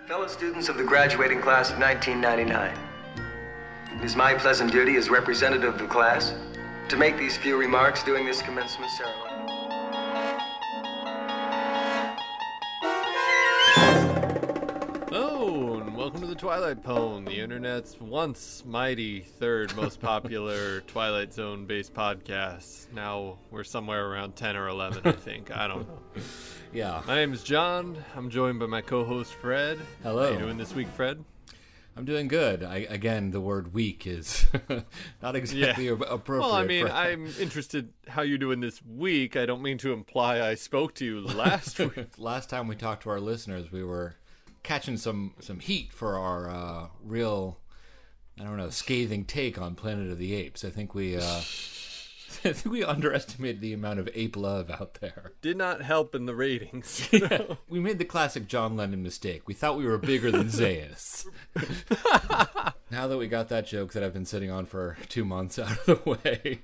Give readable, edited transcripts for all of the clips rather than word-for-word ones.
Fellow students of the graduating class of 1999, it is my pleasant duty as representative of the class to make these few remarks during this commencement ceremony. Hello, and welcome to the Twilight Pwn, the internet's once mighty third most popular Twilight Zone based podcast. Now we're somewhere around 10 or 11, I think. I don't know. Yeah. My name is John. I'm joined by my co-host Fred. Hello. How you doing this week, Fred? I'm doing good. Again, the word week is not exactly appropriate. Well, I mean, I'm interested how you're doing this week. I don't mean to imply I spoke to you last week. Last time we talked to our listeners, we were catching some heat for our real, I don't know, scathing take on Planet of the Apes. I think we underestimated the amount of ape love out there. Did not help in the ratings. Yeah. We made the classic John Lennon mistake. We thought we were bigger than Zaius. Now that we got that joke that I've been sitting on for 2 months out of the way,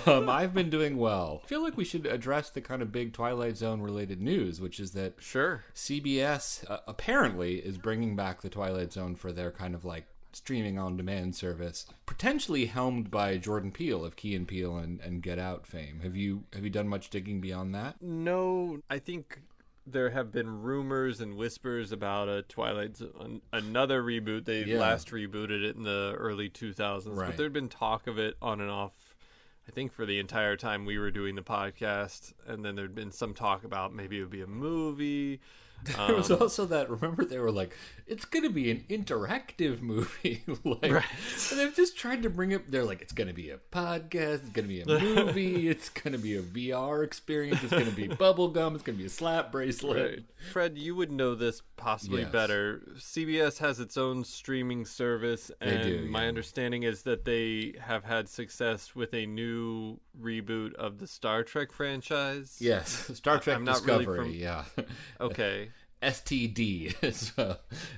I've been doing well. I feel like we should address the kind of big Twilight Zone related news, which is that CBS apparently is bringing back the Twilight Zone for their kind of like streaming on demand service, potentially helmed by Jordan Peele of Key and Peele and Get Out fame. Have you done much digging beyond that? No, I think there have been rumors and whispers about a Twilight Zone, another reboot. They last rebooted it in the early 2000s, right. But there'd been talk of it on and off, I think, for the entire time we were doing the podcast, and then there'd been some talk about maybe it would be a movie. There was also that, remember, they were like, it's going to be an interactive movie. Right. And they've just tried to bring it, they're like, it's going to be a podcast, it's going to be a movie, it's going to be a VR experience, it's going to be bubblegum, it's going to be a slap bracelet. Right. Fred, you would know this possibly better. CBS has its own streaming service, and my understanding is that they have had success with a new reboot of the Star Trek franchise. Yes, Star Trek Discovery, Okay. STD,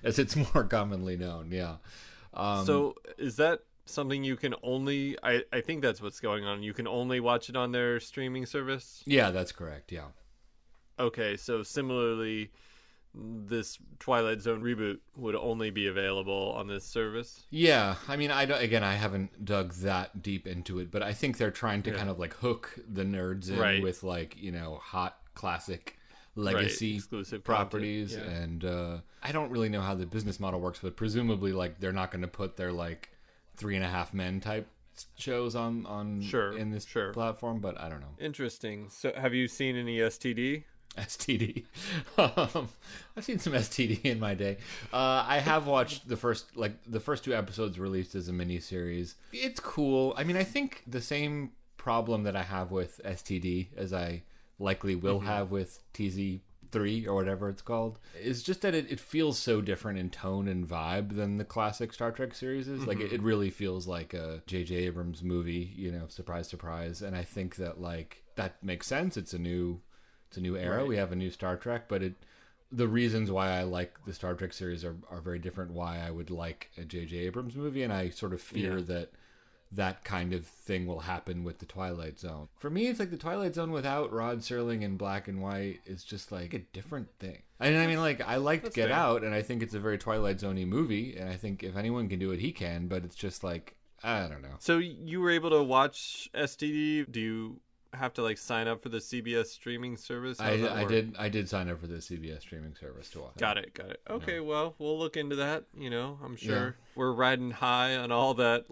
as it's more commonly known, so is that something you can only... I think that's what's going on. You can only watch it on their streaming service? Yeah, that's correct, yeah. Okay, so similarly, this Twilight Zone reboot would only be available on this service? Yeah, I mean, I haven't dug that deep into it, but I think they're trying to kind of like hook the nerds in with like, you know, hot classic legacy exclusive properties, and I don't really know how the business model works, but presumably like they're not going to put their like 3.5 Men type shows on in this platform, but I don't know. Interesting. So have you seen any STD? STD. I've seen some STD in my day. I have watched the first 2 episodes released as a miniseries. It's cool. I mean, I think the same problem that I have with STD as I likely will have with TZ3 or whatever it's called is just that it feels so different in tone and vibe than the classic Star Trek series is. Like it really feels like a J.J. Abrams movie, you know, surprise, surprise. And I think that like that makes sense. It's a new era. Right. We have a new Star Trek, but the reasons why I like the Star Trek series are very different. Why I would like a J.J. Abrams movie, and I sort of fear that kind of thing will happen with the Twilight Zone. For me, it's like the Twilight Zone without Rod Serling in black and white is just like a different thing. And I mean, like, I liked Get Out, and I think it's a very Twilight Zone-y movie, and I think if anyone can do it, he can, but it's just like, I don't know. So you were able to watch STD? Do you have to like sign up for the CBS streaming service? I did sign up for the CBS streaming service to watch. Got it. Okay, well, we'll look into that. You know, I'm sure we're riding high on all that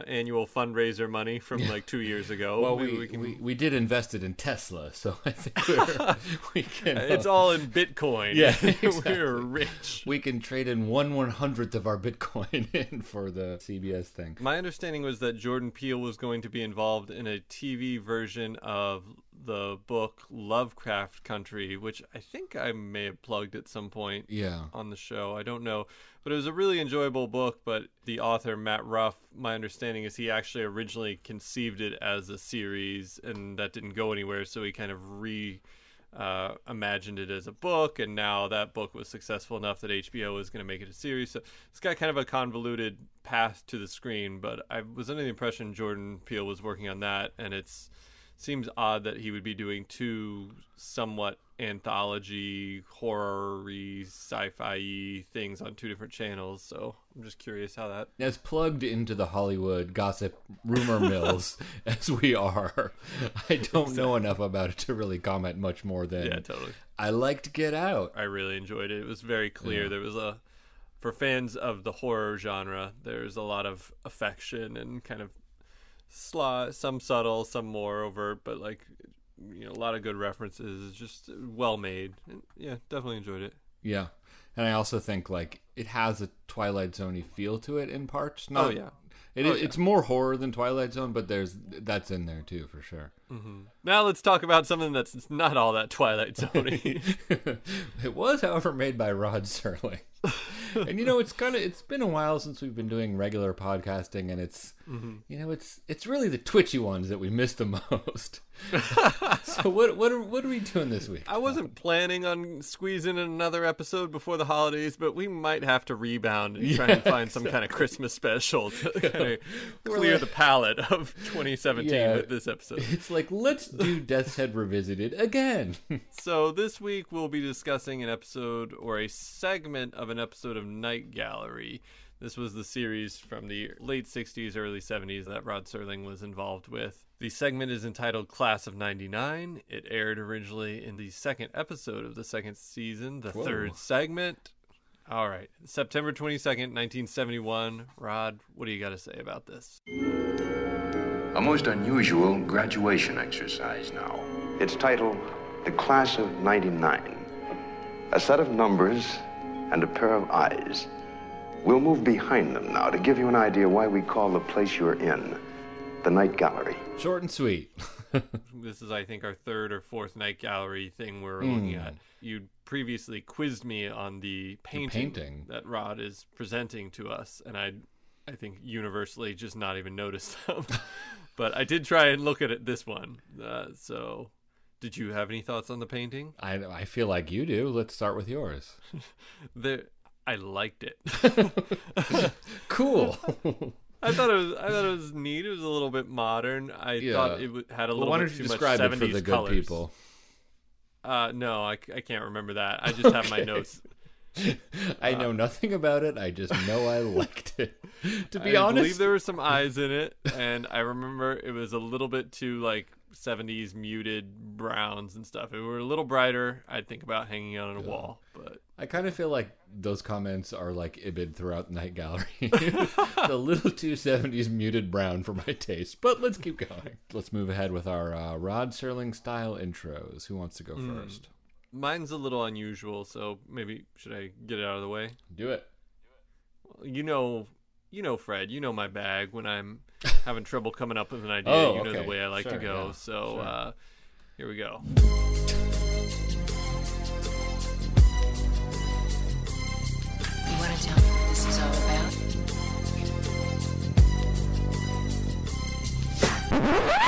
annual fundraiser money from like 2 years ago. Well, we did invest it in Tesla, so I think we can. It's all in Bitcoin. Yeah, exactly. We're rich. We can trade in 1/100th of our Bitcoin in for the CBS thing. My understanding was that Jordan Peele was going to be involved in a TV version of the book Lovecraft Country, which I think I may have plugged at some point on the show. I don't know. But it was a really enjoyable book, but the author, Matt Ruff, my understanding is he actually originally conceived it as a series, and that didn't go anywhere, so he kind of imagined it as a book, and now that book was successful enough that HBO is going to make it a series. So it's got kind of a convoluted path to the screen, but I was under the impression Jordan Peele was working on that, and it's seems odd that he would be doing 2 somewhat anthology, horror-y, sci-fi things on 2 different channels. So I'm just curious how that... As plugged into the Hollywood gossip rumor mills as we are, I don't know enough about it to really comment much more than... Yeah, totally. I liked Get Out. I really enjoyed it. It was very clear. There was for fans of the horror genre, there's a lot of affection and kind of some subtle, some more overt, but like, you know, a lot of good references. Just well made. And yeah, definitely enjoyed it. Yeah, and I also think like it has a Twilight Zone-y feel to it in parts. It's more horror than Twilight Zone, but that's in there too for sure. Mm-hmm. Now let's talk about something that's not all that Twilight Zone-y. It was, however, made by Rod Serling. And you know, it's been a while since we've been doing regular podcasting, and it's you know, it's really the twitchy ones that we miss the most. So what are we doing this week? I wasn't planning on squeezing in another episode before the holidays, but we might have to rebound and try and find some kind of Christmas special to kind of clear the palate of 2017 with this episode. It's like, let's do Death's Head Revisited again. So this week we'll be discussing an episode or a segment of an episode of Night Gallery. This was the series from the late 60s, early 70s that Rod Serling was involved with. The segment is entitled Class of 99. It aired originally in the second episode of the second season, the third segment. All right, September 22nd, 1971. Rod, what do you got to say about this? A most unusual graduation exercise now. It's titled The Class of 99. A set of numbers and a pair of eyes. We'll move behind them now to give you an idea why we call the place you're in the Night Gallery. Short and sweet. This is, I think, our third or fourth Night Gallery thing we're looking at. You previously quizzed me on the painting that Rod is presenting to us, and I think universally just not even noticed them. But I did try and look at this one. So did you have any thoughts on the painting? I feel like you do. Let's start with yours. I liked it. Cool. I thought it was neat. It was a little bit modern. I thought it had a little bit too much 70s colors. Why don't you describe it for the good people? No, I can't remember that. I just have my notes. I know nothing about it. I just know I liked it. To be honest, I believe there were some eyes in it, and I remember it was a little bit too like 70s muted browns and stuff. If it were a little brighter, I'd think about hanging it on a wall. But I kind of feel like those comments are like Ibid throughout Night Gallery. It's a little too 70s muted brown for my taste, but let's keep going. Let's move ahead with our Rod Serling style intros. Who wants to go first? Mine's a little unusual, so maybe should I get it out of the way? Do it. Well, you know, Fred, you know my bag when I'm having trouble coming up with an idea. You know the way I like to go. Yeah, so here we go. You want to tell me what this is all about?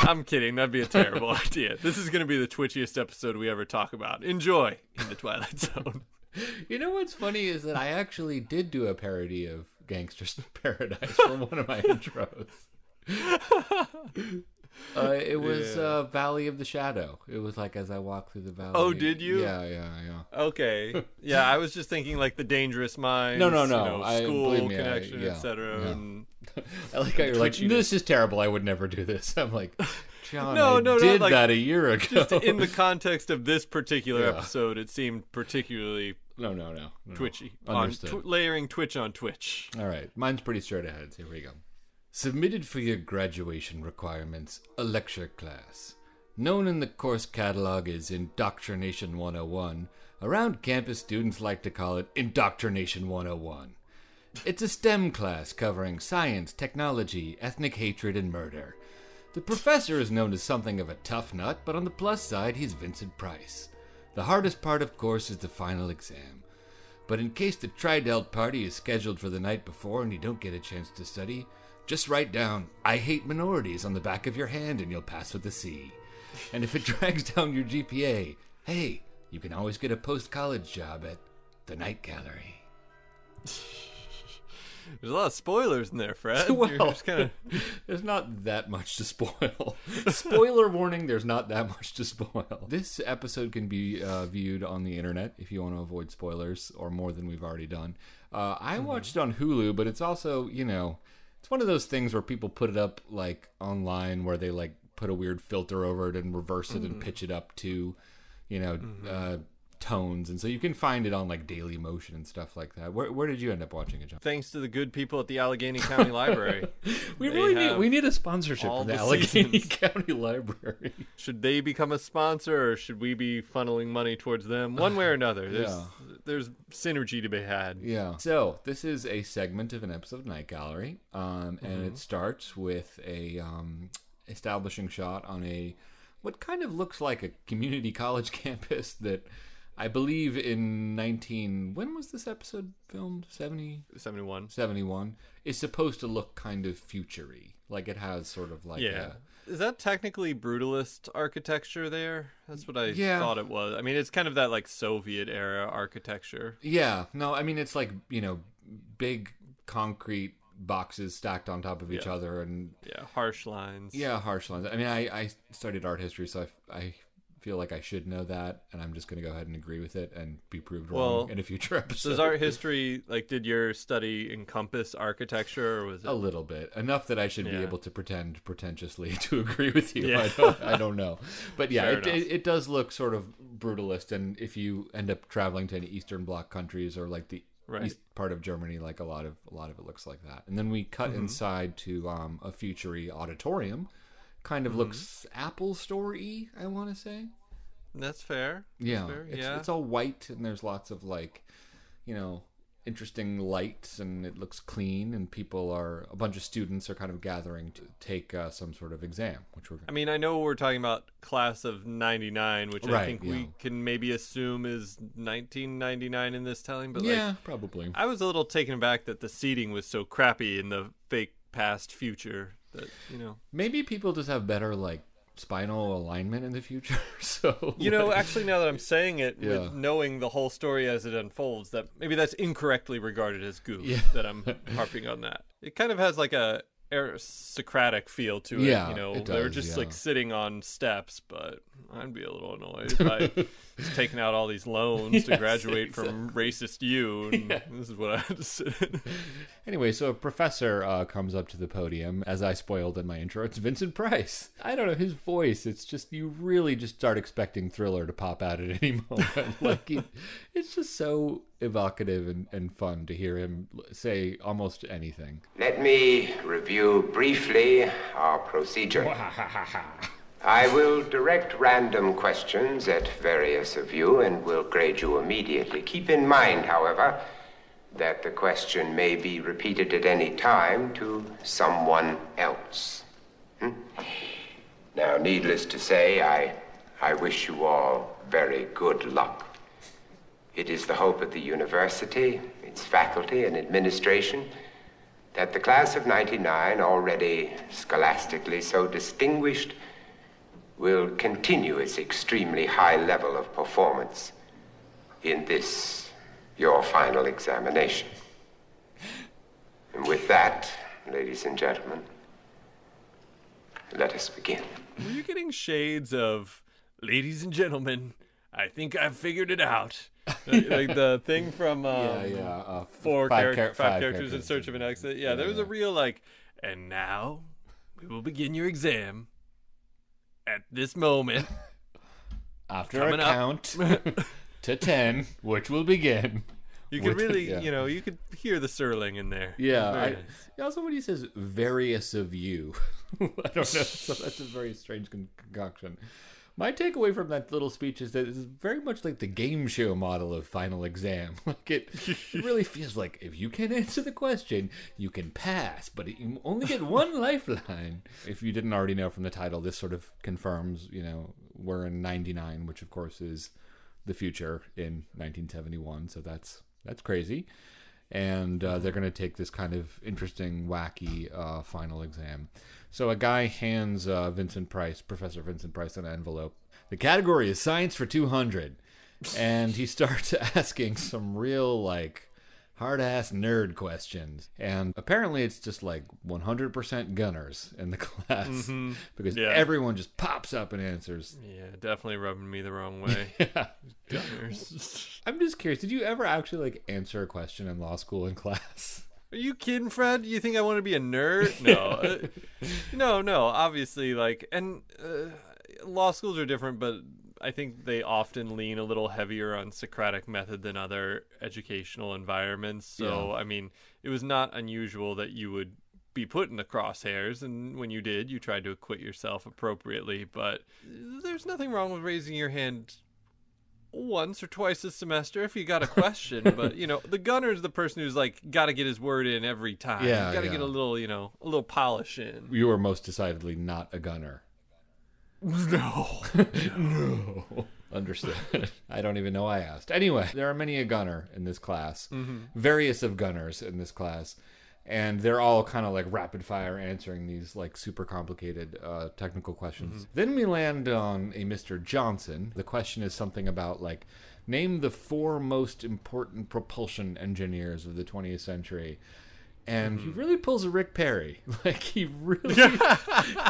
I'm kidding. That'd be a terrible idea. This is going to be the twitchiest episode we ever talk about. Enjoy in the Twilight Zone. You know what's funny is that I actually did do a parody of Gangster's Paradise for one of my intros. It was Valley of the Shadow. It was like as I walk through the valley. Oh, did you? Yeah. Okay. Yeah, I was just thinking like The Dangerous Minds. No. You know, School Connection, etc. Yeah. I like how you're like, this is terrible. I would never do this. I'm like, John, I did like, that a year ago. Just in the context of this particular episode, it seemed particularly twitchy. Understood. Layering Twitch on Twitch. All right. Mine's pretty straight ahead. Here we go. Submitted for your graduation requirements, a lecture class. Known in the course catalog as Indoctrination 101, around campus students like to call it Indoctrination 101. It's a STEM class covering science, technology, ethnic hatred, and murder. The professor is known as something of a tough nut, but on the plus side, he's Vincent Price. The hardest part, of course, is the final exam. But in case the Tri-Delt party is scheduled for the night before and you don't get a chance to study, just write down, I hate minorities on the back of your hand and you'll pass with a C. And if it drags down your GPA, hey, you can always get a post-college job at the Night Gallery. There's a lot of spoilers in there, Fred. Well, there's not that much to spoil. Spoiler warning, there's not that much to spoil. This episode can be viewed on the internet if you want to avoid spoilers, or more than we've already done. I watched it on Hulu, but it's also, it's one of those things where people put it up like online where they like put a weird filter over it and reverse it and pitch it up to, tones, and so you can find it on like Daily Motion and stuff like that. Where did you end up watching it, John? Thanks to the good people at the Allegheny County Library. we need a sponsorship from the Allegheny County Library. Should they become a sponsor, or should we be funneling money towards them? One way or another. There's synergy to be had. Yeah. So this is a segment of an episode of Night Gallery, and it starts with a establishing shot on what kind of looks like a community college campus that I believe in when was this episode filmed? 71. 71. Is supposed to look kind of future-y. Like it has sort of like Is that technically brutalist architecture there? That's what I thought it was. I mean, it's kind of that like Soviet era architecture. Yeah. No, I mean, it's like, big concrete boxes stacked on top of each other, and harsh lines. I mean, I studied art history, so I feel like I should know that, and I'm just going to go ahead and agree with it and be proved wrong in a future episode. Does art history, did your study encompass architecture, or was it... A little bit. Enough that I should be able to pretend pretentiously to agree with you. Yeah. I don't know. But yeah, it does look sort of brutalist, and if you end up traveling to any Eastern Bloc countries or like the east part of Germany, like a lot of it looks like that. And then we cut inside to a future-y auditorium. Kind of looks Apple Store-y, I want to say. That's fair. Yeah. It's all white, and there's lots of interesting lights, and it looks clean, and a bunch of students are kind of gathering to take some sort of exam, I know we're talking about class of 99, which I think we can maybe assume is 1999 in this telling, but probably. I was a little taken aback that the seating was so crappy in the fake past future that, maybe people just have better spinal alignment in the future. So actually, now that I'm saying it, with knowing the whole story as it unfolds, that maybe that's incorrectly regarded as goof, that I'm harping on that. It kind of has like a aristocratic feel to it. They were just sitting on steps, but I'd be a little annoyed if I was taking out all these loans to graduate from racist U, and this is what I had to sit in. Anyway, so a professor comes up to the podium. As I spoiled in my intro, it's Vincent Price. I don't know, his voice, it's just, you really just start expecting Thriller to pop out at any moment. It's just so evocative and fun to hear him say almost anything. Let me review briefly our procedure. I will direct random questions at various of you and will grade you immediately. Keep in mind, however, that the question may be repeated at any time to someone else. Now, needless to say, I wish you all very good luck. It is the hope of the university, its faculty and administration, that the class of 99, already scholastically so distinguished, will continue its extremely high level of performance in this, your final examination. And with that, ladies and gentlemen, let us begin. Were you getting shades of, ladies and gentlemen, I think I've figured it out? Like the thing from five characters in search of an exit. Yeah, there was a real and now we will begin your exam at this moment. After a count to 10, which will begin. You could really, you could hear the Serling in there. Yeah. Nice. Also, when he says various of you, I don't know. So that's a very strange concoction. My takeaway from that little speech is that it's very much like the game show model of final exam. It really feels like if you can answer the question, you can pass, but you only get one lifeline. If you didn't already know from the title, this sort of confirms, we're in 99, which of course is the future in 1971. So that's crazy. And they're going to take this kind of interesting, wacky final exam. So a guy hands Professor Vincent Price, an envelope. The category is Science for 200. And he starts asking some real, hard-ass nerd questions. And apparently it's just like 100% gunners in the class because everyone just pops up and answers. Yeah, definitely rubbing me the wrong way. Yeah. Gunners. I'm just curious, did you ever actually like answer a question in law school in class? Are you kidding, Fred? You think I want to be a nerd? No. No, obviously, like, and law schools are different, but I think they often lean a little heavier on Socratic method than other educational environments. So, I mean, it was not unusual that you would be put in the crosshairs, and when you did, you tried to acquit yourself appropriately. But there's nothing wrong with raising your hand once or twice a semester if you got a question. But, you know, the gunner's the person who's, like, got to get his word in every time. Yeah, got to get a little, you know, a little polish in. You were most decidedly not a gunner. No. No. Understood. I don't even know I asked. Anyway, there are many a gunner in this class. Various of gunners in this class. And they're all kind of like rapid fire answering these like super complicated technical questions. Then we land on a Mr. Johnson. The question is something about like, name the 4 most important propulsion engineers of the 20th century. And he really pulls a Rick Perry. Like, he really...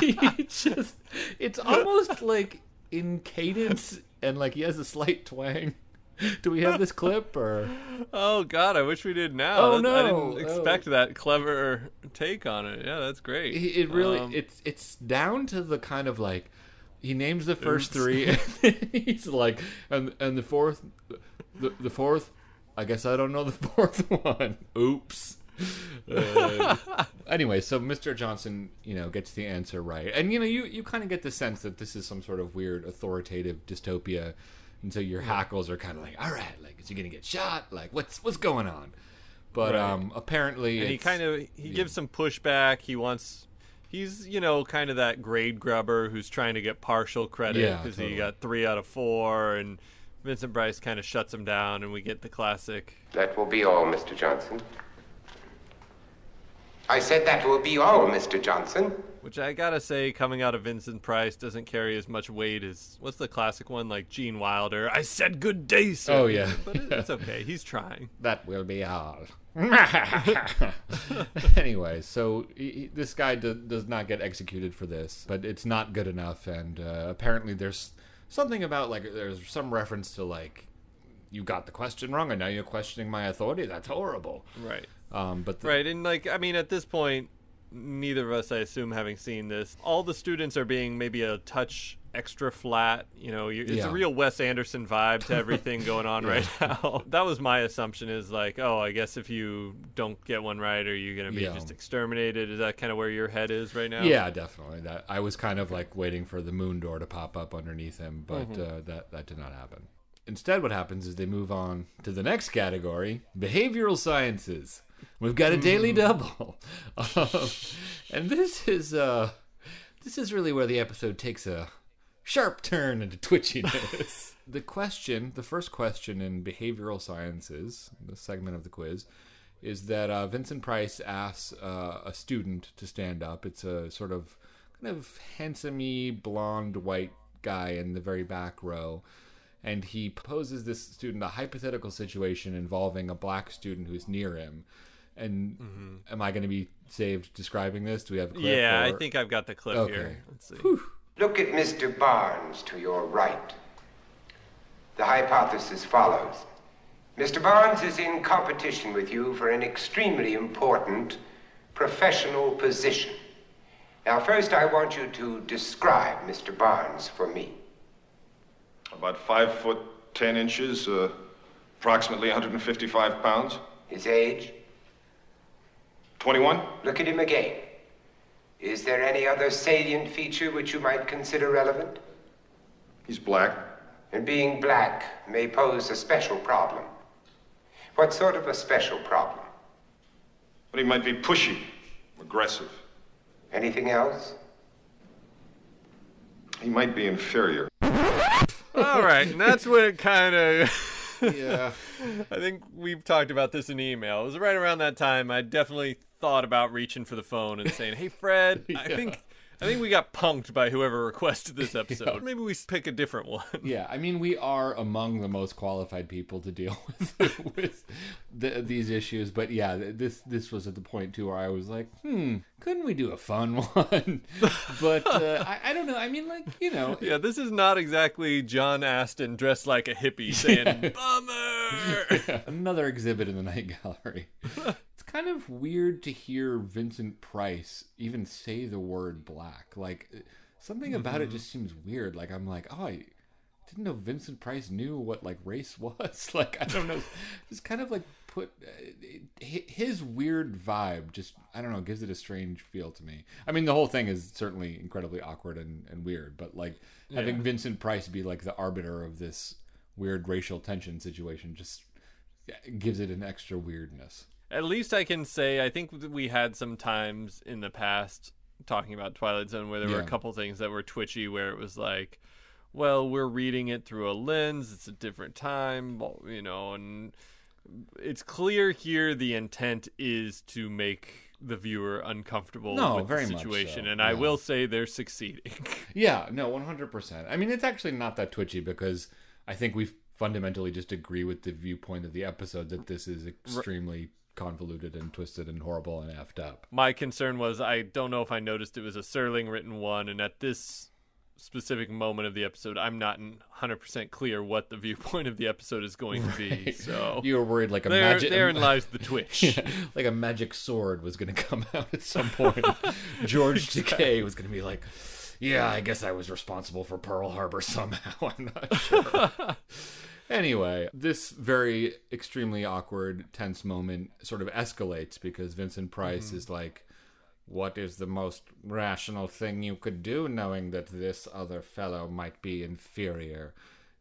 he just... It's almost like in cadence, and like he has a slight twang. Do we have this clip, or... Oh, God, I wish we did now. Oh, no. I didn't expect that clever take on it. Yeah, that's great. It really... It's down to the kind of like... He names the first 3, and then he's like... And the fourth... The fourth... I guess I don't know the 4th one. Oops. Anyway, so Mr. Johnson, you know, gets the answer right, and you know, you kind of get the sense that this is some sort of weird authoritative dystopia, and so your hackles are kind of like, all right, like, is he gonna get shot? Like, what's going on? But apparently, and he gives some pushback. He's you know, kind of that grade grubber who's trying to get partial credit because he got 3 out of 4, and Vincent Price kind of shuts him down, and we get the classic. That will be all, Mr. Johnson. I said that will be all, Mr. Johnson. Which I gotta say, coming out of Vincent Price, doesn't carry as much weight as, what's the classic one, like Gene Wilder, I said good day, sir. Oh, yeah. But it's okay, he's trying. That will be all. Anyway, so this guy does not get executed for this, but it's not good enough, and apparently there's something about, like, there's some reference to, like, you got the question wrong, and now you're questioning my authority? That's horrible. Right. Right, and like, I mean, at this point, neither of us, I assume, having seen this, all the students are being maybe a touch extra flat. You know, it's a real Wes Anderson vibe to everything going on right now. That was my assumption, is like, oh, I guess if you don't get one right, are you going to be just exterminated? Is that kind of where your head is right now? Yeah, definitely. That I was kind of like waiting for the moon door to pop up underneath him, but that did not happen. Instead, what happens is they move on to the next category, behavioral sciences. We've got a daily double. And this is really where the episode takes a sharp turn into twitchiness. The first question in behavioral sciences, the segment of the quiz, is that Vincent Price asks a student to stand up. It's a sort of kind of handsome-y, blonde, white guy in the very back row. And he poses this student a hypothetical situation involving a black student who's near him. And am I going to be saved describing this? Do we have a clip? Yeah, I think I've got the clip here. Let's see. Whew. Look at Mr. Barnes to your right. The hypothesis follows. Mr. Barnes is in competition with you for an extremely important professional position. Now, first I want you to describe Mr. Barnes for me. About 5 foot 10 inches, approximately 155 pounds. His age? 21. Look at him again. Is there any other salient feature which you might consider relevant? He's black. And being black may pose a special problem. What sort of a special problem? But he might be pushy, aggressive. Anything else? He might be inferior. All right, and that's when it kind of... Yeah. I think we've talked about this in email. It was right around that time I definitely thought about reaching for the phone and saying, hey, Fred, I I think we got punked by whoever requested this episode. Yeah. Maybe we pick a different one. Yeah, I mean, we are among the most qualified people to deal with these issues. But yeah, this was at the point, too, where I was like, couldn't we do a fun one? But I don't know. I mean, like, you know. Yeah, this is not exactly John Aston dressed like a hippie saying, bummer! Yeah, another exhibit in the Night Gallery. It's kind of weird to hear Vincent Price even say the word black. Like, something about it just seems weird. Like, I'm like, oh, I didn't know Vincent Price knew what, like, race was. Like, I don't know. Just kind of, like, put his weird vibe just, I don't know, gives it a strange feel to me. I mean, the whole thing is certainly incredibly awkward and weird, but, like, having Vincent Price be, like, the arbiter of this weird racial tension situation just gives it an extra weirdness. At least I can say, I think we had some times in the past talking about Twilight Zone where there were a couple things that were twitchy, where it was like, well, we're reading it through a lens, it's a different time, you know, and it's clear here the intent is to make the viewer uncomfortable with the situation, and I will say they're succeeding. Yeah, no, 100%. I mean, it's actually not that twitchy because I think we fundamentally just agree with the viewpoint of the episode that this is extremely convoluted and twisted and horrible and effed up. My concern was, I don't know if I noticed it was a Serling written one, and at this specific moment of the episode, I'm not 100% clear what the viewpoint of the episode is going to be. Right. So you were worried like therein lies the twitch. Yeah, like a magic sword was going to come out at some point. George Takei was going to be like, yeah, I guess I was responsible for Pearl Harbor somehow. I'm not sure. Anyway, this very extremely awkward, tense moment sort of escalates because Vincent Price is like, what is the most rational thing you could do knowing that this other fellow might be inferior?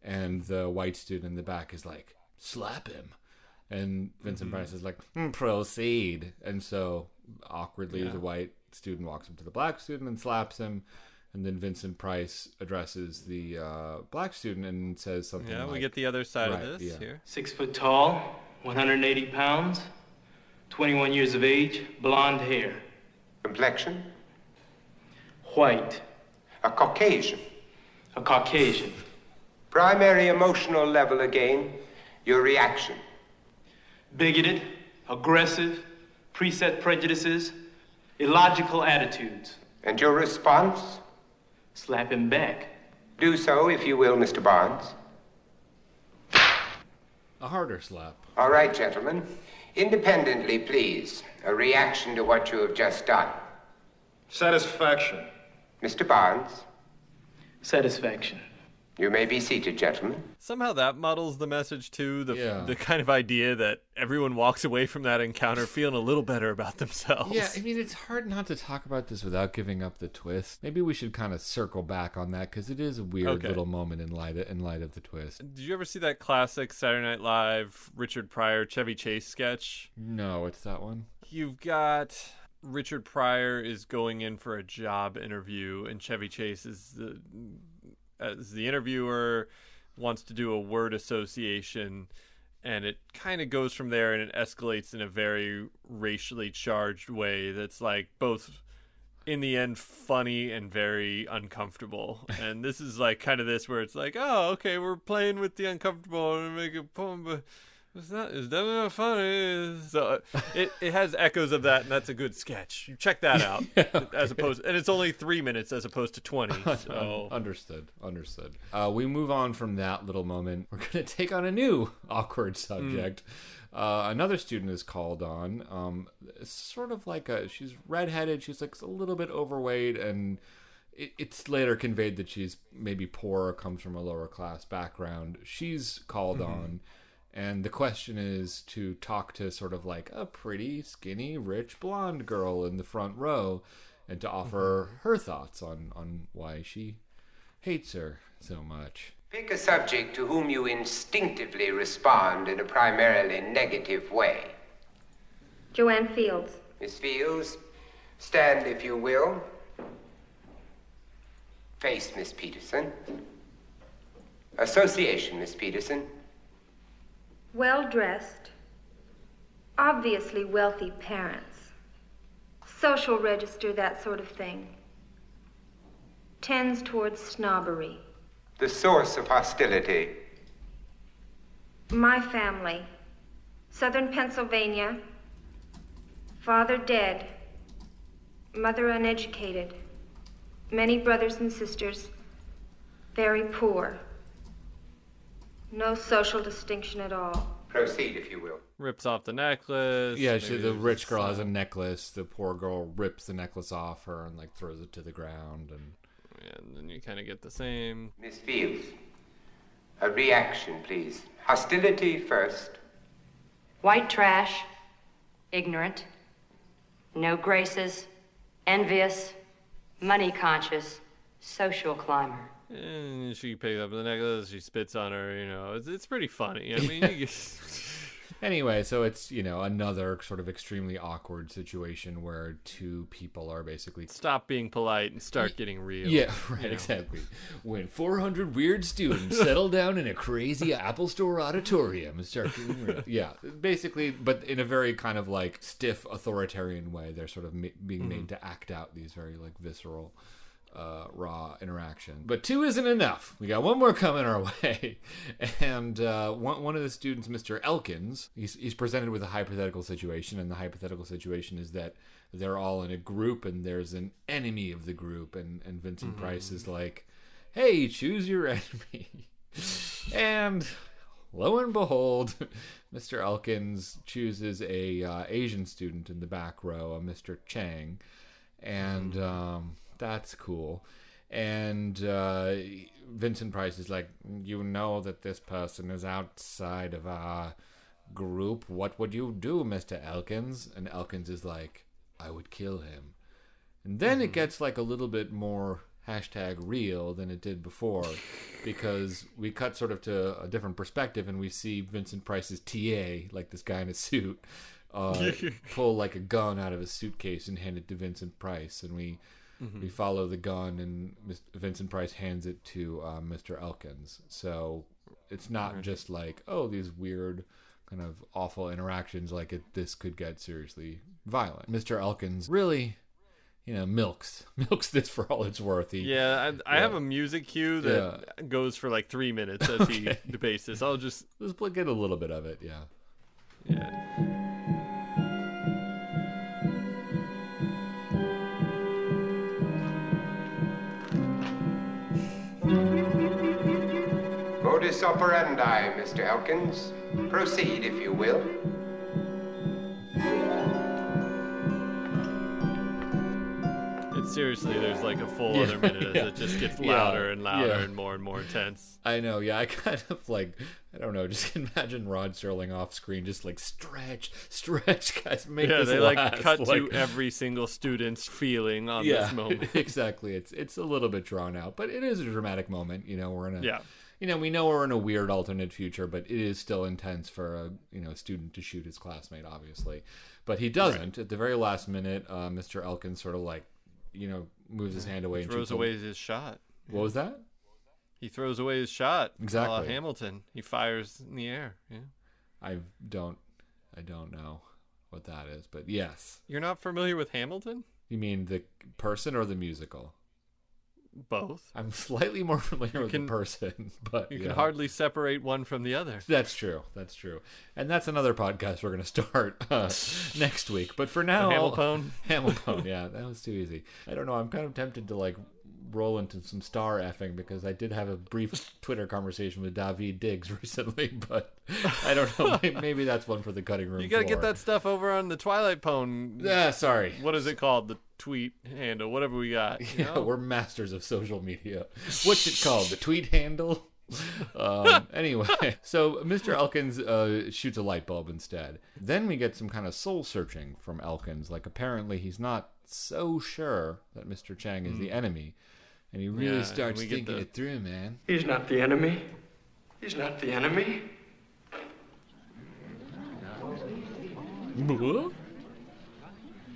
And the white student in the back is like, slap him. And Vincent Price is like, proceed. And so awkwardly the white student walks up to the black student and slaps him. And then Vincent Price addresses the black student and says something like... Yeah, we get the other side of this here. 6 foot tall, 180 pounds, 21 years of age, blonde hair. Complexion? White. A Caucasian. A Caucasian. Primary emotional level again, your reaction. Bigoted, aggressive, preset prejudices, illogical attitudes. And your response? Slap him back. Do so, if you will, Mr. Barnes. A harder slap. All right, gentlemen. Independently, please. A reaction to what you have just done. Satisfaction. Mr. Barnes. Satisfaction. You may be seated, gentlemen. Somehow that muddles the message, too. The kind of idea that everyone walks away from that encounter feeling a little better about themselves. Yeah, I mean, it's hard not to talk about this without giving up the twist. Maybe we should kind of circle back on that, because it is a weird little moment in light of the twist. Did you ever see that classic Saturday Night Live, Richard Pryor, Chevy Chase sketch? No, it's that one. You've got... Richard Pryor is going in for a job interview, and Chevy Chase is the interviewer, wants to do a word association, and it kind of goes from there, and it escalates in a very racially charged way that's like both in the end funny and very uncomfortable. And this is like kind of this where it's like, oh, okay, we're playing with the uncomfortable and make a poem, but it's definitely not funny. So it has echoes of that, and that's a good sketch. You check that out. As opposed, and it's only 3 minutes as opposed to 20. So. Understood. We move on from that little moment. We're going to take on a new awkward subject. Another student is called on. It's sort of like she's redheaded. She's like a little bit overweight, and it's later conveyed that she's maybe poor or comes from a lower class background. She's called on. And the question is to talk to sort of like a pretty, skinny, rich, blonde girl in the front row and to offer her thoughts on why she hates her so much. Pick a subject to whom you instinctively respond in a primarily negative way. Joanne Fields. Miss Fields, stand if you will. Face Miss Peterson. Association, Miss Peterson. Well-dressed, obviously wealthy parents, social register, that sort of thing. tends towards snobbery. The source of hostility. My family, Southern Pennsylvania, father dead, mother uneducated, many brothers and sisters, very poor. No social distinction at all. Proceed, if you will. Rips off the necklace. Yeah, the rich girl has a necklace. The poor girl rips the necklace off her and like throws it to the ground. And then you kind of get the same. Miss Fields, a reaction, please. Hostility first. White trash, ignorant, no graces, envious, money conscious, social climber. And she picks up the necklace, she spits on her, it's pretty funny. I mean, Anyway, so it's, another sort of extremely awkward situation where two people are basically... Stop being polite and start getting real. Yeah, right, exactly. When 400 weird students settle down in a crazy Apple Store auditorium and start getting real. Yeah, basically, but in a very kind of like stiff authoritarian way. They're sort of being made to act out these very like visceral... raw interaction. But 2 isn't enough. We got one more coming our way. And one of the students, Mr. Elkins, he's presented with a hypothetical situation, and the hypothetical situation is that they're all in a group and there's an enemy of the group, and Vincent Price is like, hey, choose your enemy. And lo and behold, Mr. Elkins chooses a Asian student in the back row, a Mr. Chang, and that's cool. And Vincent Price is like, you know that this person is outside of our group. What would you do, Mr. Elkins? And Elkins is like, I would kill him. And then it gets like a little bit more #real than it did before, because we cut sort of to a different perspective and we see Vincent Price's TA, like this guy in a suit, pull like a gun out of a suitcase and hand it to Vincent Price, and we follow the gun, and Vincent Price hands it to Mr. Elkins. So it's not just like, oh, these weird kind of awful interactions. Like this could get seriously violent. Mr. Elkins really, milks this for all it's worth. I have a music cue that goes for like 3 minutes as he debates this. Let's get a little bit of it. Yeah. Modus operandi, Mr. Elkins. Proceed, if you will. Seriously, there's like a full other minute as it just gets louder and louder and more intense. I know, I kind of like, I don't know, just imagine Rod Serling off screen just like stretch, guys, make this they last. Like cut to every single student's feeling on this moment. Exactly. It's a little bit drawn out, but it is a dramatic moment. We're in a we know we're in a weird alternate future, but it is still intense for a student to shoot his classmate, obviously. But he doesn't. Right. At the very last minute, Mr. Elkins sort of like moves his hand away and throws away his shot. What was that? He throws away his shot. Exactly. Hamilton. He fires in the air. Yeah. I don't know what that is, but yes. You're not familiar with Hamilton? You mean the person or the musical? Both. I'm slightly more familiar with the person, but you can hardly separate one from the other. That's true. And that's another podcast we're going to start next week. But for now, Hamilton. Yeah, that was too easy. I don't know. I'm kind of tempted to like roll into some star effing, because I did have a brief Twitter conversation with David Diggs recently, but I don't know. Maybe that's one for the cutting room. You got to get that stuff over on the Twilight Pwn. Yeah, sorry. What is it called? The tweet handle, whatever we got. We're masters of social media. What's it called? The tweet handle? Anyway, so Mr. Elkins shoots a light bulb instead. Then we get some kind of soul searching from Elkins. Like, apparently he's not so sure that Mr. Chang is the enemy. And he really starts thinking it through, man. He's not the enemy. He's not the enemy.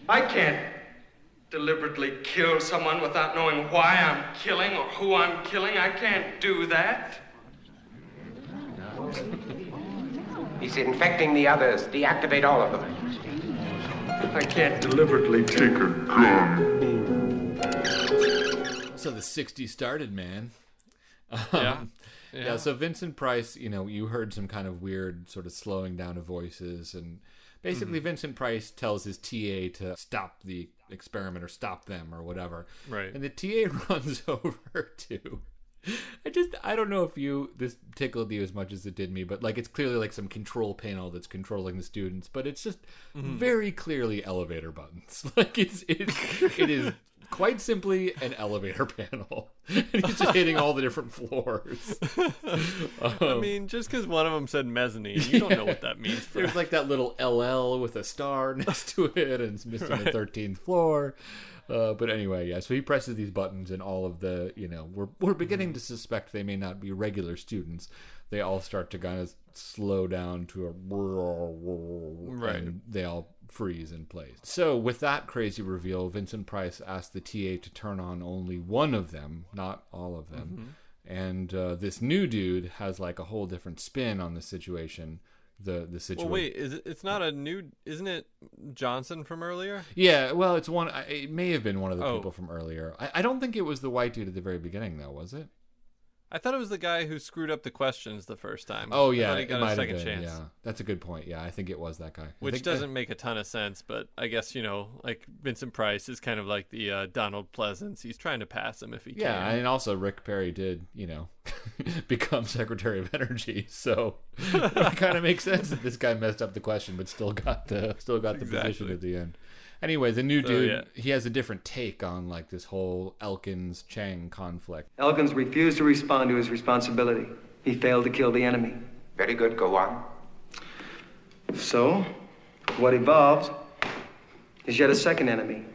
I can't deliberately kill someone without knowing why I'm killing or who I'm killing. I can't do that. He's infecting the others. Deactivate all of them. I can't deliberately take a gun. That's how the 60s started, man. Yeah, so Vincent Price, you heard some kind of weird sort of slowing down of voices, and basically Vincent Price tells his TA to stop the experiment or stop them or whatever. Right. And the TA runs over to... I don't know if this tickled you as much as it did me, but like it's clearly like some control panel that's controlling the students, but it's just very clearly elevator buttons. Like it is quite simply an elevator panel. And he's just hitting all the different floors. I mean, just because one of them said mezzanine, you don't know what that means. There's like that little LL with a star next to it, and it's missing the 13th floor. But anyway, so he presses these buttons, and all of the, we're beginning to suspect they may not be regular students. They all start to kind of slow down to a right, and they all freeze in place. So with that crazy reveal, Vincent Price asked the TA to turn on only one of them, not all of them. And this new dude has like a whole different spin on the situation. The situation. Well, wait, it's not a new? Isn't it Johnson from earlier? Yeah, well, it's one. It may have been one of the people from earlier. I don't think it was the white dude at the very beginning, though, was it? I thought it was the guy who screwed up the questions the first time. Oh yeah, he got a second chance. Yeah, that's a good point. Yeah, I think it was that guy. Which doesn't make a ton of sense, but I guess like Vincent Price is kind of like the Donald Pleasance. He's trying to pass him if he can. Yeah, and also Rick Perry did become Secretary of Energy, so it kind of makes sense that this guy messed up the question, but still got the position at the end. Anyway, the new dude, he has a different take on like this whole Elkins-Chang conflict. Elkins refused to respond to his responsibility. He failed to kill the enemy. Very good, go on. So, what evolved is yet a second enemy.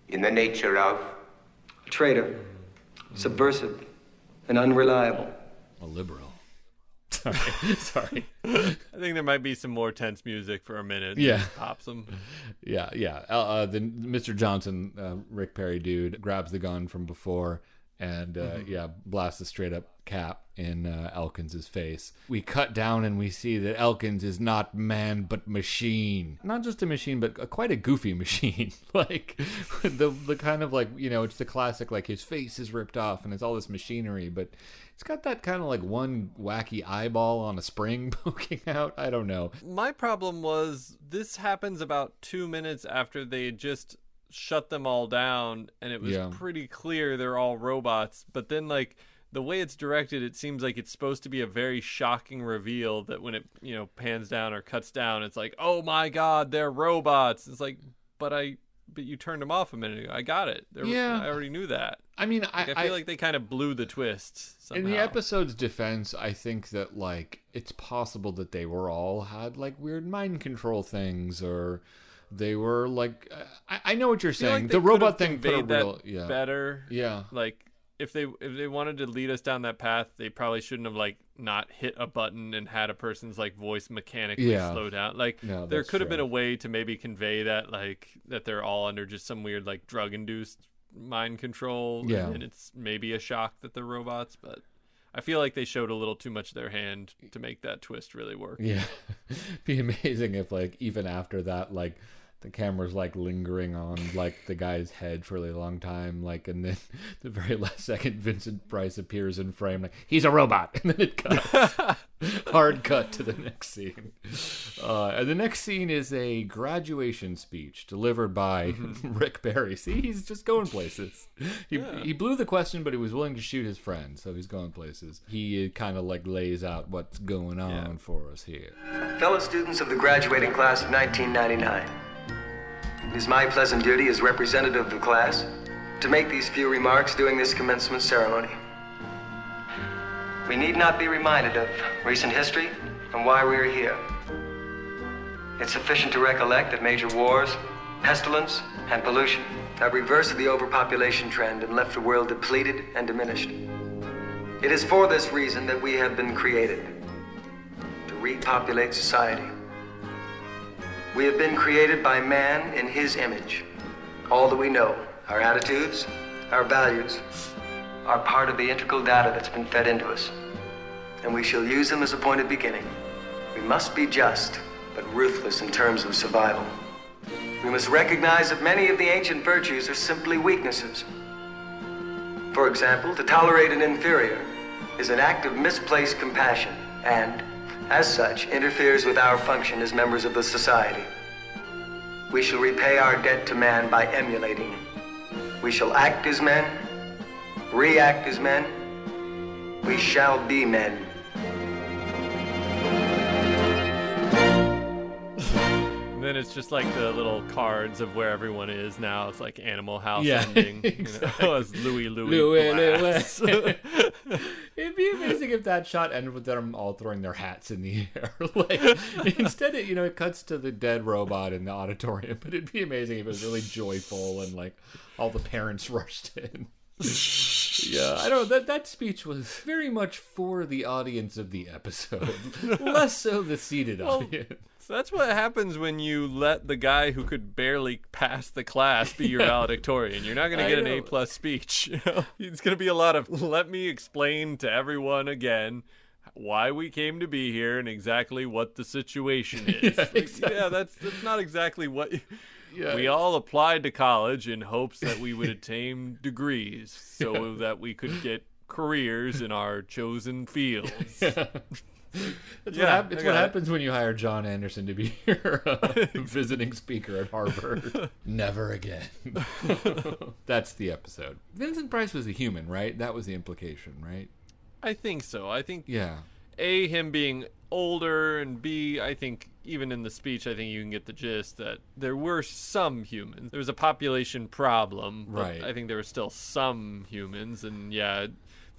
In the nature of? A traitor, subversive, and unreliable. A liberal. Sorry. I think there might be some more tense music for a minute. Yeah. Pops them. Yeah. The Mr. Johnson, Rick Perry dude, grabs the gun from before and, blasts a straight up cap in Elkins' face. We cut down and we see that Elkins is not man, but machine. Not just a machine, but quite a goofy machine. Like, the kind of like, it's the classic, like, his face is ripped off and it's all this machinery, but it's got that kind of like one wacky eyeball on a spring poking out. I don't know. My problem was this happens about 2 minutes after they had just shut them all down, and it was pretty clear they're all robots. But then, like, the way it's directed, it seems like it's supposed to be a very shocking reveal that when it, pans down or cuts down, it's like, oh my God, they're robots. It's like, but you turned them off a minute ago. I got it. I already knew that. I mean, I feel like they kind of blew the twist somehow. In the episode's defense, I think that, like, it's possible that they all had, like, weird mind control things, or they were, like... I know what you're saying. Like the robot thing put a real... better. Yeah. Like, if they wanted to lead us down that path, they probably shouldn't have, like, not hit a button and had a person's, like, voice mechanically slow down. Like, there could have been a way to maybe convey that, like, that they're all under just some weird, like, drug-induced mind control, and it's maybe a shock that they're robots, but I feel like they showed a little too much of their hand to make that twist really work. Yeah. Be amazing if, like, even after that, like, the camera's like lingering on like the guy's head for a really long time, like, and then the very last second Vincent Price appears in frame, like, he's a robot, and then it cuts. Hard cut to the next scene. And the next scene is a graduation speech delivered by Rick Perry. See, he's just going places. He blew the question, but he was willing to shoot his friend, so he's going places. He kind of like lays out what's going on for us here. Fellow students of the graduating class of 1999. It is my pleasant duty as representative of the class to make these few remarks during this commencement ceremony. We need not be reminded of recent history and why we are here. It's sufficient to recollect that major wars, pestilence, and pollution have reversed the overpopulation trend and left the world depleted and diminished. It is for this reason that we have been created, to repopulate society. We have been created by man in his image. All that we know, our attitudes, our values, are part of the integral data that's been fed into us. And we shall use them as a point of beginning. We must be just, but ruthless in terms of survival. We must recognize that many of the ancient virtues are simply weaknesses. For example, to tolerate an inferior is an act of misplaced compassion and, as such, interferes with our function as members of the society. We shall repay our debt to man by emulating him. We shall act as men, react as men. We shall be men. And then it's just like the little cards of where everyone is now. It's like Animal House Yeah, ending. exactly. You know, as Louis Brass. It'd be amazing if that shot ended with them all throwing their hats in the air. Like, instead, it cuts to the dead robot in the auditorium. But it'd be amazing if it was really joyful and like all the parents rushed in. Yeah, I don't know. That speech was very much for the audience of the episode, less so the seated audience. That's what happens when you let the guy who could barely pass the class be your valedictorian. You're not going to get an A+ speech. It's going to be a lot of, let me explain to everyone again why we came to be here and exactly what the situation is. That's not exactly what... We all applied to college in hopes that we would attain degrees so that we could get careers in our chosen fields. It's what happens when you hire John Anderson to be your visiting speaker at Harvard. Never again. That's the episode. Vincent Price was a human, right? That was the implication, right? I think so. I think A, him being older, and B, I think even in the speech, I think you can get the gist that there were some humans. There was a population problem, but right. I think there were still some humans, and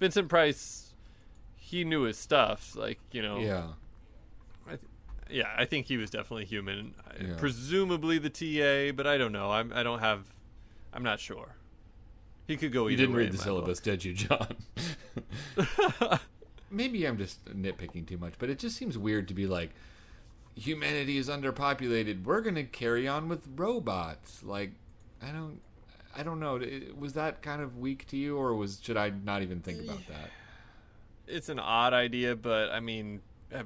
Vincent Price... He knew his stuff, I think he was definitely human. Presumably the TA, but I don't know. I'm not sure. He could go either way. You didn't read the syllabus, did you, John? Maybe I'm just nitpicking too much, but it just seems weird to be like, humanity is underpopulated. We're going to carry on with robots. Like, I don't know. Was that kind of weak to you, or should I not even think about that? It's an odd idea, but I mean, I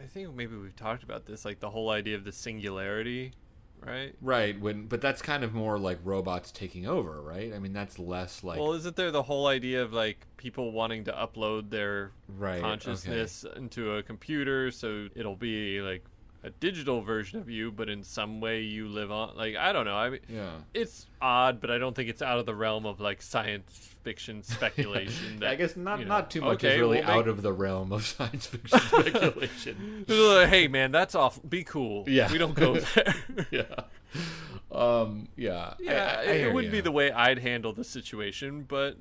think maybe we've talked about this, like the whole idea of the singularity, right? Right, but that's kind of more like robots taking over, right? I mean, that's less like... Well, isn't there the whole idea of like people wanting to upload their consciousness into a computer, so it'll be like a digital version of you, but in some way you live on, like, I don't know. I mean, it's odd, but I don't think it's out of the realm of like science fiction speculation. I guess not too much is really out of the realm of science fiction speculation. Hey man, that's off. Be cool. Yeah, we don't go there. It wouldn't be the way I'd handle the situation, but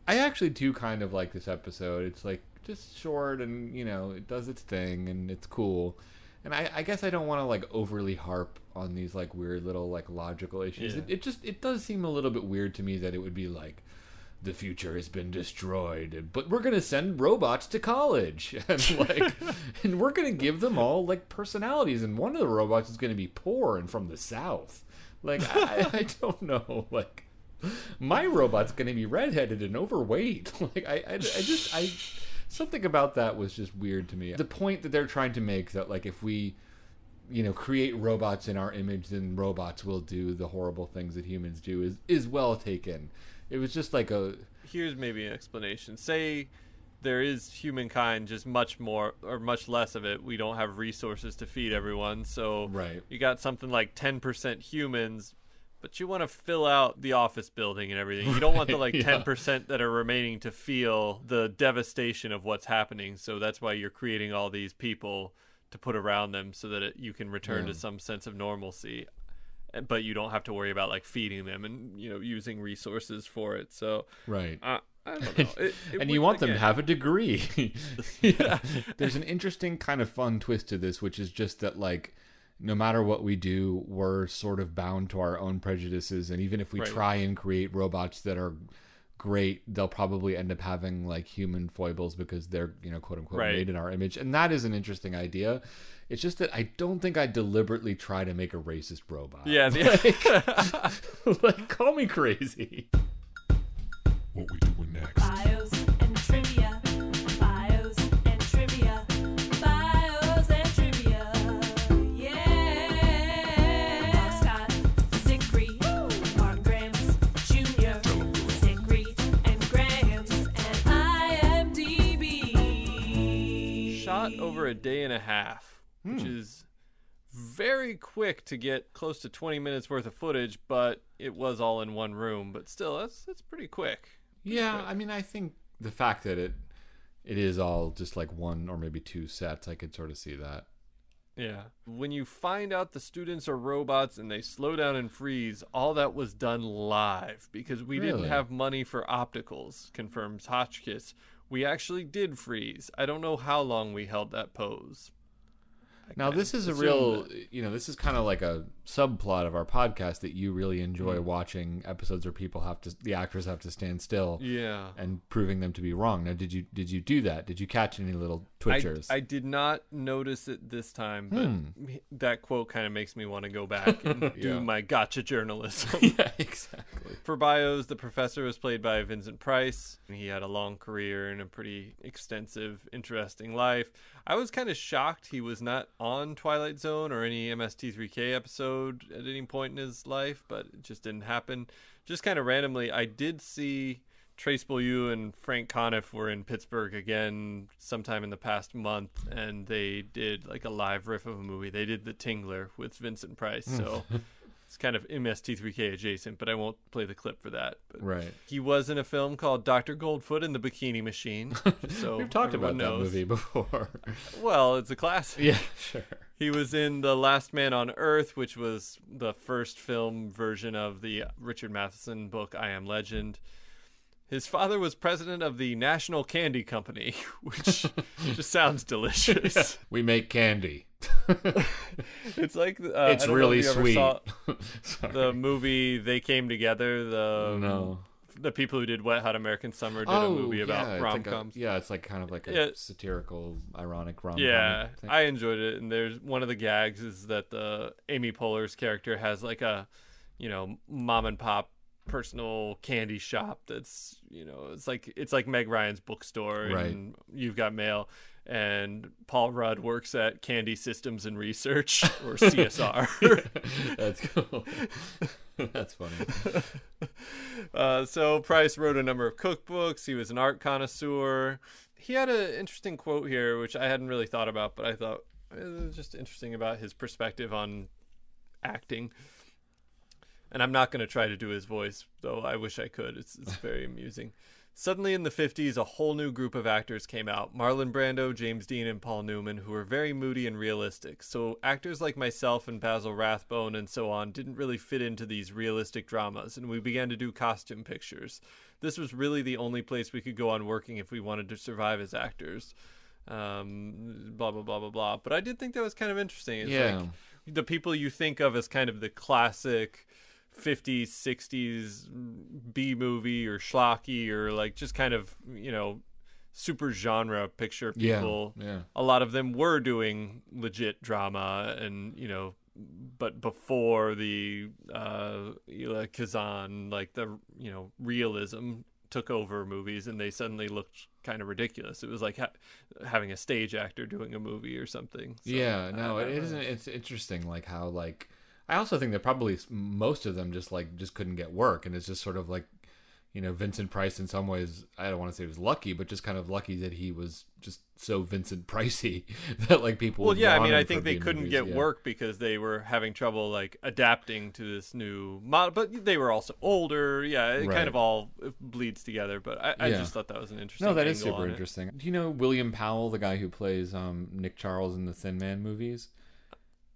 I actually do kind of like this episode. It's like just short, and it does its thing, and it's cool. And I guess I don't want to like overly harp on these like weird little like logical issues. It does seem a little bit weird to me that it would be like, the future has been destroyed, but we're gonna send robots to college, and like, and we're gonna give them all like personalities, and one of the robots is gonna be poor and from the South. Like, I don't know, like, my robot's gonna be redheaded and overweight. Like, I something about that was just weird to me. The point that they're trying to make, that like if we create robots in our image, then robots will do the horrible things that humans do, is well taken. It was just like here's maybe an explanation. Say there is humankind, just much more or much less of it. We don't have resources to feed everyone, so you got something like 10% humans, but you want to fill out the office building and everything. You don't want the like 10% that are remaining to feel the devastation of what's happening. So that's why you're creating all these people to put around them, so that you can return to some sense of normalcy. But you don't have to worry about like feeding them and using resources for it. So I don't know. And you want them to have a degree. There's an interesting kind of fun twist to this, which is just that like, no matter what we do, we're sort of bound to our own prejudices, and even if we try and create robots that are great, they'll probably end up having like human foibles because they're quote unquote made in our image. And that is an interesting idea. It's just that I don't think I deliberately try to make a racist robot. Like, call me crazy. What we doing next? Bios and trivia. Bios and trivia. Bios and trivia. Yeah. Scott, Zickery, Mark Grams Jr., Zickery, over a day and a half, which is very quick to get close to 20 minutes worth of footage, but it was all in one room. But still, that's pretty quick. I mean, I think the fact that it is all just like one or maybe two sets, I could sort of see that. Yeah. When you find out the students are robots and they slow down and freeze, all that was done live because we didn't have money for opticals, confirms Hotchkiss. We actually did freeze. I don't know how long we held that pose. Now, this is a real, this is kind of like a subplot of our podcast that you really enjoy watching episodes where the actors have to stand still, and proving them to be wrong. Now, did you do that? Did you catch any little twitchers? I did not notice it this time, but that quote kind of makes me want to go back and do my gotcha journalism. Yeah, exactly. For bios, the professor was played by Vincent Price. He had a long career and a pretty extensive, interesting life. I was kind of shocked he was not on Twilight Zone or any MST3K episode at any point in his life, but it just didn't happen. Just kind of randomly, I did see Trace Beaulieu and Frank Conniff were in Pittsburgh again sometime in the past month, and they did like a live riff of a movie. They did The Tingler with Vincent Price, so it's kind of MST3K adjacent, but I won't play the clip for that. But right. He was in a film called Dr. Goldfoot and the Bikini Machine. So we've talked about that movie before. Well, it's a classic. Yeah, sure. He was in The Last Man on Earth, which was the first film version of the Richard Matheson book I Am Legend. His father was president of the National Candy Company, which just sounds delicious. Yeah. We make candy. It's like it's really sweet. The movie They Came Together. The people who did Wet Hot American Summer did a movie about rom-coms. It's like kind of like a satirical, ironic rom-com. Yeah, I enjoyed it. And there's one of the gags is that the Amy Poehler's character has like a, mom and pop personal candy shop that's it's like Meg Ryan's bookstore, and You've Got Mail, and Paul Rudd works at Candy Systems and Research, or CSR. That's cool. That's funny. So Price wrote a number of cookbooks. He was an art connoisseur. He had an interesting quote here, which I hadn't really thought about, but I thought it was just interesting about his perspective on acting. And I'm not going to try to do his voice, though I wish I could. It's very amusing. Suddenly in the 50s, a whole new group of actors came out. Marlon Brando, James Dean, and Paul Newman, who were very moody and realistic. So actors like myself and Basil Rathbone and so on didn't really fit into these realistic dramas, and we began to do costume pictures. This was really the only place we could go on working if we wanted to survive as actors. Blah, blah, blah, blah, blah. But I did think that was kind of interesting. It's like the people you think of as kind of the classic 50s, 60s B movie or schlocky or like just kind of, super genre picture people. Yeah. A lot of them were doing legit drama and, but before the Elia Kazan, like the, realism took over movies and they suddenly looked kind of ridiculous. It was like having a stage actor doing a movie or something. So, it's interesting like how like I also think that probably most of them just couldn't get work, and it's just sort of like, Vincent Price in some ways, I don't want to say he was lucky, but just kind of lucky that he was just so Vincent Pricey that like people. Well, yeah, I mean, I think they couldn't get work because they were having trouble like adapting to this new model, but they were also older. Yeah, it kind of all bleeds together. But I just thought that was an interesting. No, that is super interesting. Do you know William Powell, the guy who plays Nick Charles in the Thin Man movies?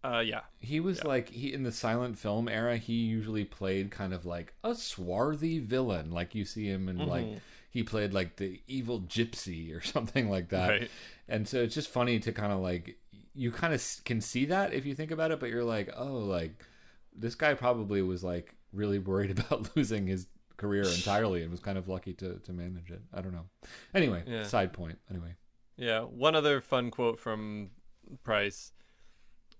Yeah. He was in the silent film era, he usually played kind of like a swarthy villain. Like you see him in like, he played like the evil gypsy or something like that. Right. And so it's just funny to kind of like, you kind of can see that if you think about it, but you're like, oh, like this guy probably was like really worried about losing his career entirely and was kind of lucky to manage it. I don't know. Anyway, side point. Anyway. Yeah. One other fun quote from Price.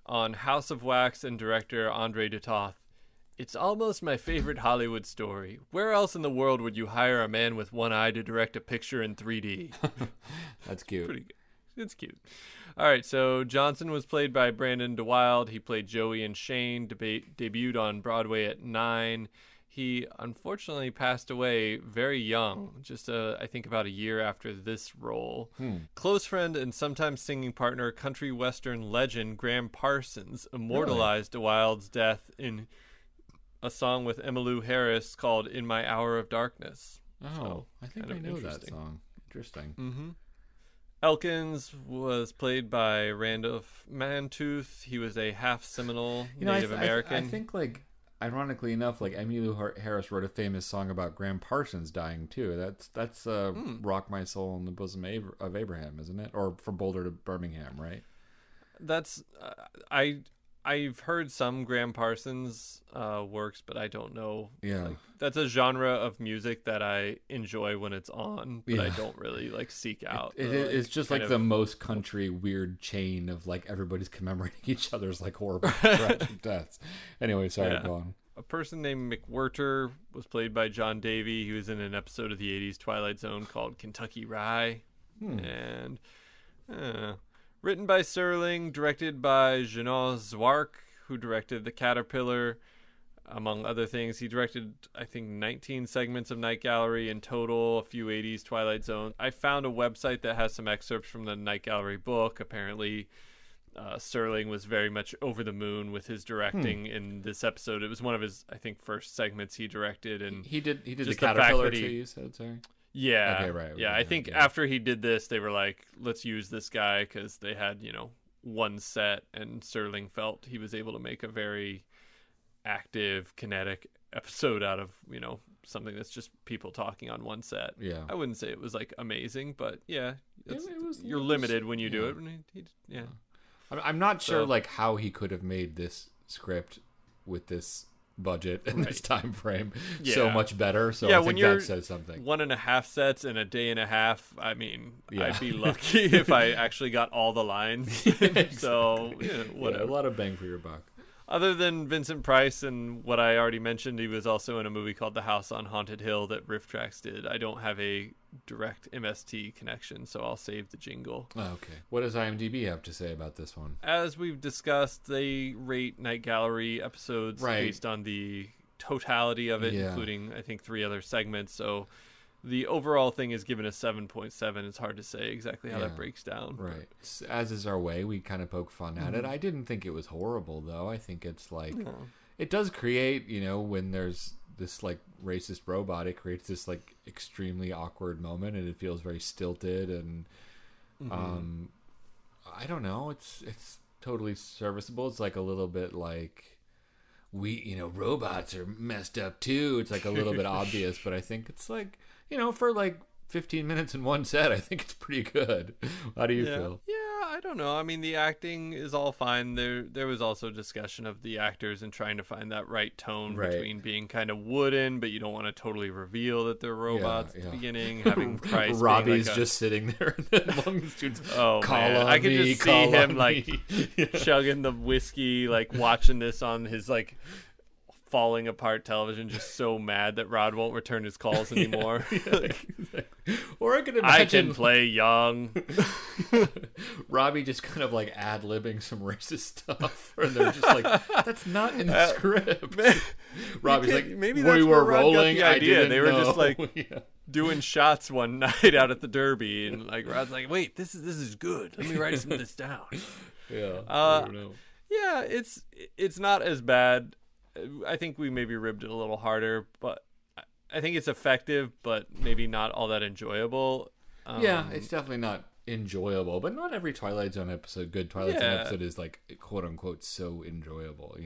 On House of Wax and director Andre Dutoth, "It's almost my favorite Hollywood story. Where else in the world would you hire a man with one eye to direct a picture in 3D? That's cute. Pretty good. It's cute. All right, so Johnson was played by Brandon DeWilde. He played Joey and Shane, debuted on Broadway at 9. He unfortunately passed away very young, just I think about a year after this role. Close friend and sometimes singing partner, country western legend Graham Parsons immortalized Wilde's death in a song with Emmylou Harris called "In My Hour of Darkness." Oh, I think I know that song. Interesting. Mm-hmm. Elkins was played by Randolph Mantooth. He was a half Seminole Native American. I think, like, ironically enough, like Emmylou Harris wrote a famous song about Graham Parsons dying too. That's "Rock My Soul in the Bosom of Abraham," isn't it? Or "From Boulder to Birmingham," right? That's I've heard some Graham Parsons works, but I don't know. Yeah, like, that's a genre of music that I enjoy when it's on, but I don't really like seek out. It's just like the most country weird chain of like everybody's commemorating each other's like horrible tragic deaths. Anyway, sorry, go on. A person named McWhirter was played by John Davey. He was in an episode of the 80s Twilight Zone called Kentucky Rye. And written by Serling, directed by Jeannot Zwark, who directed The Caterpillar, among other things. He directed, I think, 19 segments of Night Gallery in total, a few 80s Twilight Zone. I found a website that has some excerpts from the Night Gallery book. Apparently, Serling was very much over the moon with his directing in this episode. It was one of his, I think, first segments he directed. And he did The Caterpillar too, you said, sorry? Yeah. Okay, right. Yeah, I think after he did this, they were like, let's use this guy, because they had, one set, and Serling felt he was able to make a very active, kinetic episode out of, something that's just people talking on one set. Yeah. I wouldn't say it was, like, amazing, but, you're limited when you do it. I'm not sure, like, how he could have made this script with this budget and this time frame so much better. So I think that says something. 1.5 sets in a day and a half. I mean, I'd be lucky if I actually got all the lines. Exactly. So whatever. A lot of bang for your buck. Other than Vincent Price and what I already mentioned, he was also in a movie called The House on Haunted Hill that Riff Tracks did. I don't have a direct MST connection, so I'll save the jingle. Oh, okay. What does IMDb have to say about this one? As we've discussed, they rate Night Gallery episodes based on the totality of it, including, I think, 3 other segments. So the overall thing is given a 7.7. It's hard to say exactly how that breaks down. Right. As is our way, we kind of poke fun at it. I didn't think it was horrible, though. I think it's like... It does create, when there's this, like, racist robot, it creates this, like, extremely awkward moment, and it feels very stilted, and... I don't know. It's totally serviceable. It's, like, a little bit like... robots are messed up, too. It's, like, a little bit obvious, but I think it's, like... for like 15 minutes in one set, I think it's pretty good. How do you feel? Yeah, I don't know. I mean, the acting is all fine. There was also discussion of the actors and trying to find that right tone between being kind of wooden, but you don't want to totally reveal that they're robots at the beginning. Having Christ Robbie's just sitting there among the students. Oh, man. I could just see him like chugging the whiskey, like watching this on his like falling apart television, just so mad that Rod won't return his calls anymore. Or I could imagine I can play young. Robbie just kind of like ad-libbing some racist stuff, and they're just like, "That's not in the script." Robbie's like, "Maybe that's we where were Rod rolling. Got the idea. They were just like Yeah. doing shots one night out at the Derby, and like Rod's like, "Wait, this is good. Let me write some of this down." I don't know. Yeah, it's not as bad. I think we maybe ribbed it a little harder, but I think it's effective, but maybe not all that enjoyable. Yeah, it's definitely not enjoyable, but not every Twilight Zone episode, good Twilight Zone episode, is like quote unquote so enjoyable,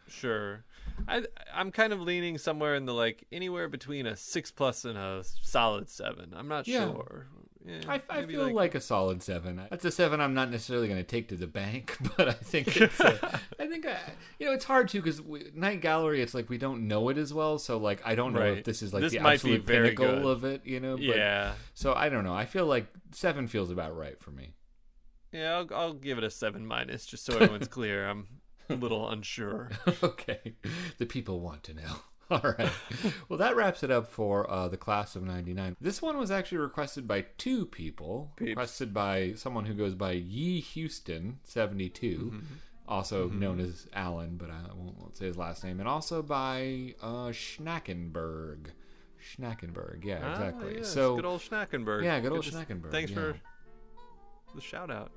Sure. I'm kind of leaning somewhere in the like anywhere between a 6+ and a solid 7. I'm not sure. Yeah, I feel like a solid 7. That's a 7 I'm not necessarily going to take to the bank, but I think it's it's hard to, because Night Gallery, it's like we don't know it as well, so like I don't know if this is like the absolute pinnacle of it, But, so I don't know. I feel like 7 feels about right for me. Yeah, I'll give it a 7-, just so everyone's clear. I'm a little unsure. Okay. The people want to know. All right. Well, that wraps it up for the class of 99. This one was actually requested by 2 people. Requested by someone who goes by Yee Houston 72, also known as Alan, but I won't say his last name, and also by Schnackenberg. Schnackenberg, yeah, exactly. Yes, so good old Schnackenberg. Yeah, good old Schnackenberg. Thanks for the shout out.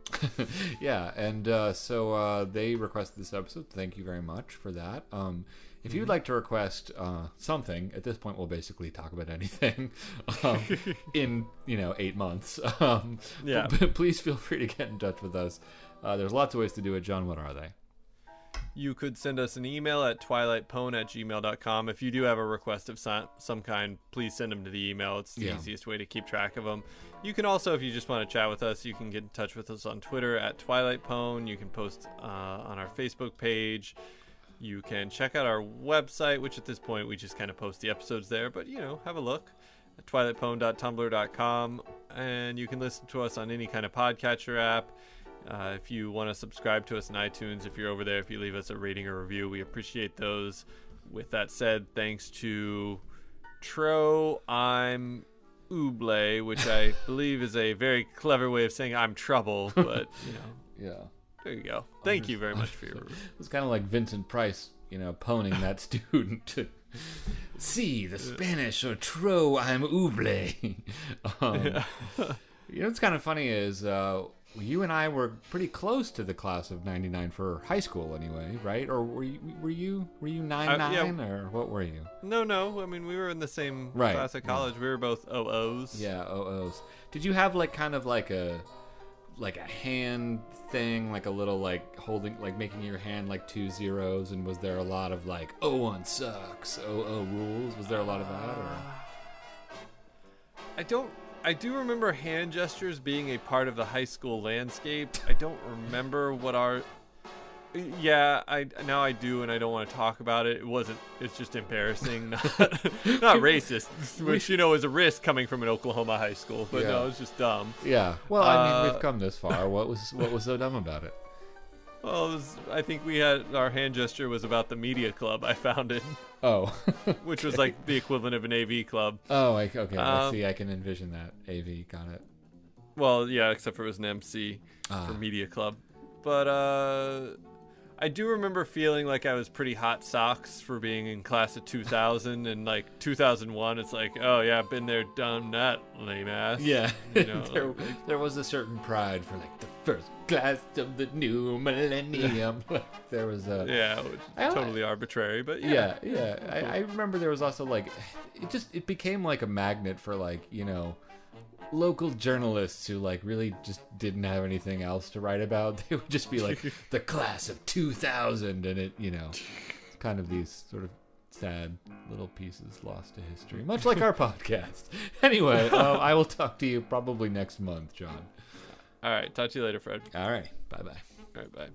Yeah, and so they requested this episode. Thank you very much for that. If you would like to request something, at this point we'll basically talk about anything in 8 months. But please feel free to get in touch with us. There's lots of ways to do it. John, what are they? You could send us an email at twilightpwn@gmail.com. If you do have a request of some kind, please send them to the email. It's the easiest way to keep track of them. You can also, if you just want to chat with us, you can get in touch with us on Twitter at Twilight Pwn. You can post on our Facebook page. You can check out our website, which at this point we just kind of post the episodes there. But, have a look at twilightpwn.tumblr.com. And you can listen to us on any kind of podcatcher app. If you want to subscribe to us in iTunes, if you're over there, if you leave us a rating or review, we appreciate those. With that said, thanks to Tro, I'm Ouble, which I believe is a very clever way of saying I'm trouble, but, Yeah. There you go. Thank you very much for your... It's kind of like Vincent Price, poning that student. See, the Spanish or Tro, I'm Ouble. What's kind of funny is you and I were pretty close to the class of '99 for high school, anyway, right? Or were you 99 or what were you? No. I mean, we were in the same class at college. Yeah. We were both OOs. Yeah, OOs. Did you have kind of like a hand thing, like a little holding, making your hand 2 zeros, and was there a lot of 01 sucks, OO rules? Was there a lot of that? Or I do remember hand gestures being a part of the high school landscape. I don't remember what our... Yeah, now I do, and I don't want to talk about it. It's just embarrassing. Not racist, which, is a risk coming from an Oklahoma high school. But no, it's just dumb. Yeah. Well, I mean, we've come this far. What was so dumb about it? Well, I think our hand gesture was about the media club I founded. Oh. Which was the equivalent of an AV club. Oh, okay. I see. I can envision that. AV, got it. Well, yeah, except for it was an MC for media club. But I do remember feeling like I was pretty hot socks for being in class of 2000 and 2001. It's oh yeah, been there, done that, lame ass. Yeah, there was a certain pride for the first class of the new millennium. There was a totally arbitrary, but yeah. I remember there was also it became a magnet for local journalists who really just didn't have anything else to write about. They would just be the class of 2000, and it kind of these sort of sad little pieces lost to history, much like our podcast. Anyway, I will talk to you probably next month, John. All right, talk to you later, Fred. All right, bye. All right, bye.